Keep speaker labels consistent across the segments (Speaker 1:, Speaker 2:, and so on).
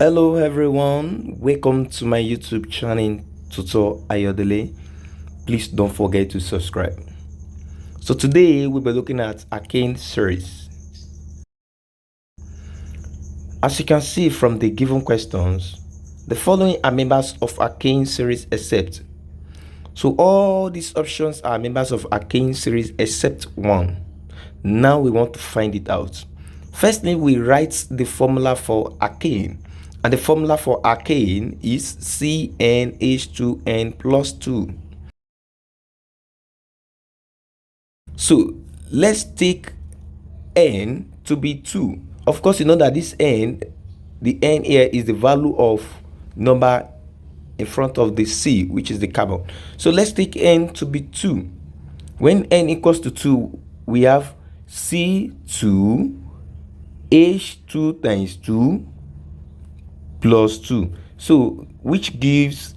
Speaker 1: Hello everyone, welcome to my YouTube channel Tutor Ayodele. Please don't forget to subscribe. So today we'll be looking at alkane series. As you can see from the given questions, the following are members of alkane series except. So all these options are members of alkane series except one. Now we want to find it out. Firstly, we write the formula for alkane. And the formula for alkane is CnH2n plus 2. So let's take n to be 2. Of course, you know that this n, the n here is the value of number in front of the C, which is the carbon. So let's take n to be 2. When n equals to 2, we have C2H2 times 2 plus 2, so which gives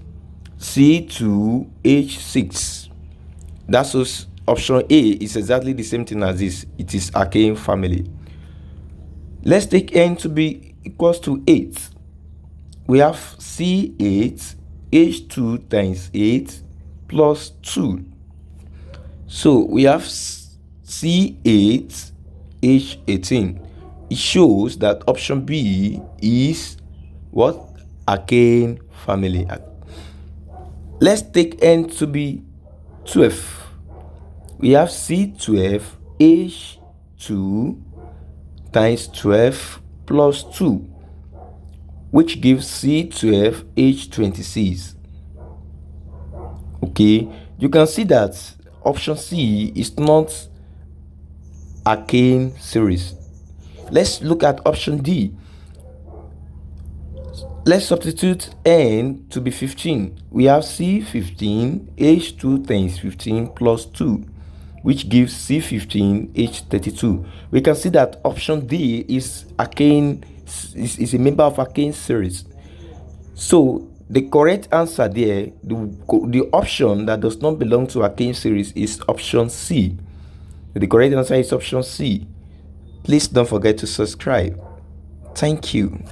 Speaker 1: C2H6. That's what option A is exactly the same thing as this. It is alkane family. Let's take n to be equals to 8. We have C8H2 times 8 plus 2. So we have C8H18. It shows that option B is what? Alkane family. Let's take n to be 12. We have C12H2 times 12 plus 2, which gives C12H26. Okay, you can see that option C is not alkane series. Let's look at option D. Let's substitute n to be 15. We have C15H2 times 15 plus 2, which gives C15H32. We can see that option D is alkane, is a member of alkane series. So the correct answer there, the option that does not belong to alkane series is option C. The correct answer is option C. Please don't forget to subscribe. Thank you.